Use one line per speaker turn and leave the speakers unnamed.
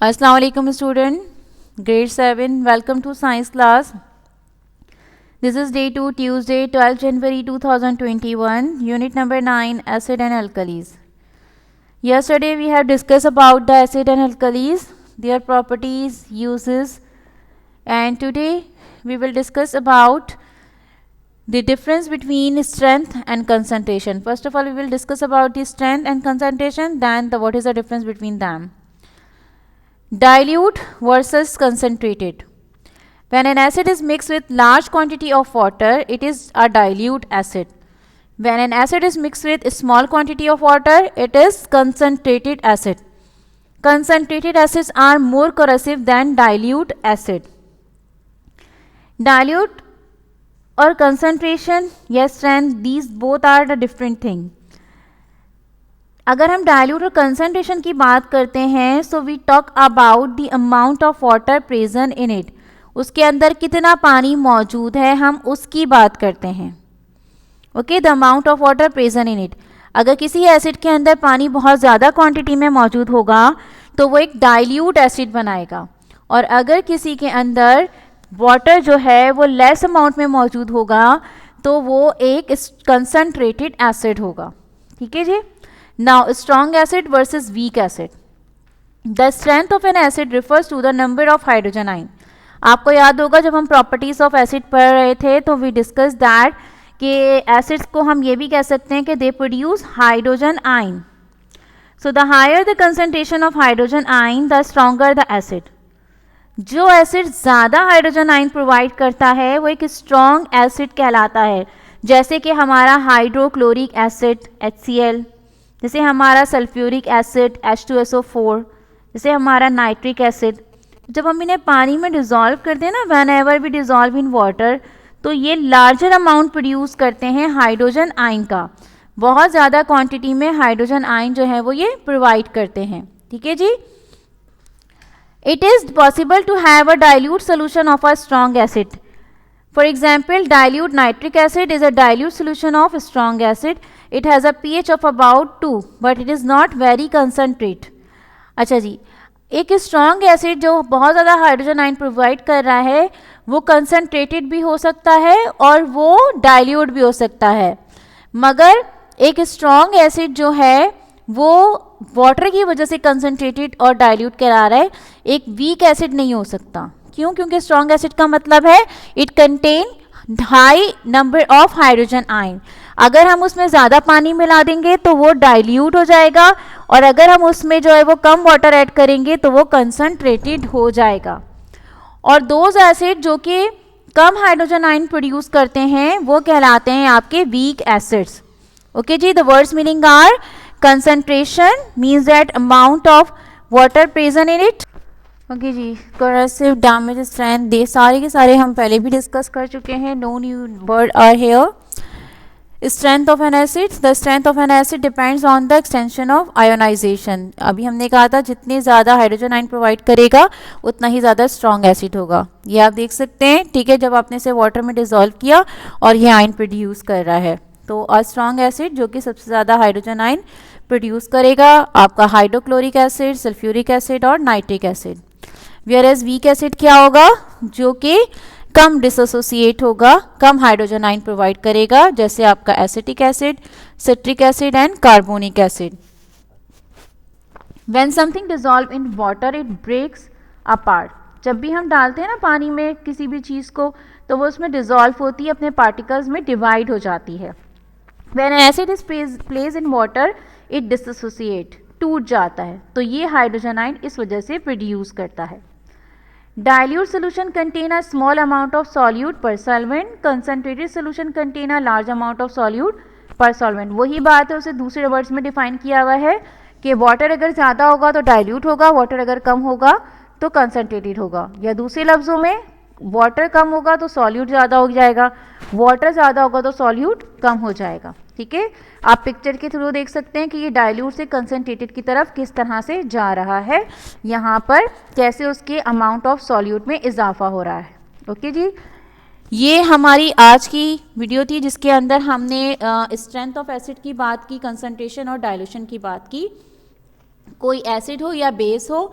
Assalamu alaikum student, grade 7, welcome to science class. This is day 2, Tuesday 12 January 2021, unit number 9, acid and alkalis. Yesterday we have discussed about the acid and alkalis, their properties, uses, and today we will discuss about the difference between strength and concentration. First of all, we will discuss about the strength and concentration, then what is the difference between them. Dilute versus concentrated. When an acid is mixed with large quantity of water, it is a dilute acid. When an acid is mixed with a small quantity of water, it is concentrated acid. Concentrated acids are more corrosive than dilute acid. Dilute or concentration, yes, strength, these both are the different thing. अगर हम dilute और concentration की बात करते हैं, so we talk about the amount of water present in it. उसके अंदर कितना पानी मौजूद है, हम उसकी बात करते हैं. Okay, the amount of water present in it. अगर किसी एसिड के अंदर पानी बहुत ज़्यादा क्वांटिटी में मौजूद होगा तो वो एक डाइल्यूट एसिड बनाएगा, और अगर किसी के अंदर वाटर जो है वो लेस अमाउंट में मौजूद होगा तो वो एक कंसंट्रेटेड एसिड होगा. ठीक है जी. Now, strong acid versus weak acid. The strength of an acid refers to the number of hydrogen ion. आपको याद होगा जब हम properties of acid पढ़ रहे थे तो we discussed that कि acids को हम ये भी कह सकते हैं कि they produce hydrogen ion. So the higher the concentration of hydrogen ion, the stronger the acid. जो एसिड ज़्यादा हाइड्रोजन आयन प्रोवाइड करता है वो एक स्ट्रॉन्ग एसिड कहलाता है, जैसे कि हमारा हाइड्रोक्लोरिक एसिड HCl, जैसे हमारा सल्फ्यूरिक एसिड H2SO4, जैसे हमारा नाइट्रिक एसिड. जब हम इन्हें पानी में डिज़ोल्व करते हैं ना, whenever we dissolve in water, तो ये लार्जर अमाउंट प्रोड्यूस करते हैं हाइड्रोजन आयन का. बहुत ज़्यादा क्वांटिटी में हाइड्रोजन आयन जो है वो ये प्रोवाइड करते हैं. ठीक है जी. It is possible to have a dilute solution of a strong acid. For example, dilute nitric acid is a dilute solution of strong acid. It has a pH of about 2, but it is not very concentrate. अच्छा जी, एक strong acid जो बहुत ज़्यादा hydrogen ion provide कर रहा है वो concentrated भी हो सकता है और वो डाइल्यूट भी हो सकता है, मगर एक स्ट्रॉन्ग एसिड जो है वो वाटर की वजह से कंसनट्रेटेड और डाइल्यूट करा रहा है, एक वीक एसिड नहीं हो सकता. क्यों? क्योंकि स्ट्रॉन्ग एसिड का मतलब है it contain high number of hydrogen ion. अगर हम उसमें ज़्यादा पानी मिला देंगे तो वो डाइल्यूट हो जाएगा, और अगर हम उसमें जो है वो कम वाटर ऐड करेंगे तो वो कंसनट्रेटेड हो जाएगा. और दोज एसिड जो कि कम हाइड्रोजन आयन प्रोड्यूस करते हैं वो कहलाते हैं आपके वीक एसिड्स. ओके जी. The words meaning are concentration means that amount of water present in it. Okay जी. corrosive, डैमेज, स्ट्रेंथ, ये सारे के सारे हम पहले भी डिस्कस कर चुके हैं. No new word are here. Strength of an acid. The strength of an acid depends on the extension of ionization. अभी हमने कहा था जितने ज़्यादा हाइड्रोजन आयन प्रोवाइड करेगा उतना ही ज़्यादा स्ट्रॉन्ग एसिड होगा. ये आप देख सकते हैं. ठीक है, जब आपने इसे वाटर में डिज़ोल्व किया और ये आयन प्रोड्यूस कर रहा है, तो अ स्ट्रॉन्ग एसिड जो कि सबसे ज़्यादा हाइड्रोजन आयन प्रोड्यूस करेगा आपका हाइड्रोक्लोरिक एसिड, सल्फ्यूरिक एसिड और nitric acid. Whereas weak acid क्या होगा? जो कि कम डिसोसिएट होगा, कम हाइड्रोजन आयन प्रोवाइड करेगा, जैसे आपका acetic acid, citric acid and carbonic acid. When something dissolve in water it breaks apart. जब भी हम डालते हैं ना पानी में किसी भी चीज़ को, तो वो उसमें डिसॉल्व होती है, अपने पार्टिकल्स में डिवाइड हो जाती है. When an acid is place in water it dissociate, टूट जाता है. तो ये हाइड्रोजन आयन इस वजह से प्रोड्यूस करता है. Dilute solution contain a small amount of solute per solvent. Concentrated solution contain a large amount of solute per solvent. वही बात है, उसे दूसरे वर्ड्स में डिफाइन किया हुआ है कि वाटर अगर ज़्यादा होगा तो डाइल्यूट होगा, वाटर अगर कम होगा तो कंसनट्रेटेड होगा, या दूसरे लफ्ज़ों में वाटर कम होगा तो सॉल्यूट ज़्यादा हो जाएगा, वाटर ज़्यादा होगा तो सॉल्यूट कम हो जाएगा. ठीक है, आप पिक्चर के थ्रू देख सकते हैं कि ये डाइल्यूट से कंसनट्रेटेड की तरफ किस तरह से जा रहा है, यहाँ पर कैसे उसके अमाउंट ऑफ सॉल्यूट में इजाफा हो रहा है. ओके जी. ये हमारी आज की वीडियो थी जिसके अंदर हमने स्ट्रेंथ ऑफ एसिड की बात की, कंसंट्रेशन और डाइल्यूशन की बात की. कोई एसिड हो या बेस हो,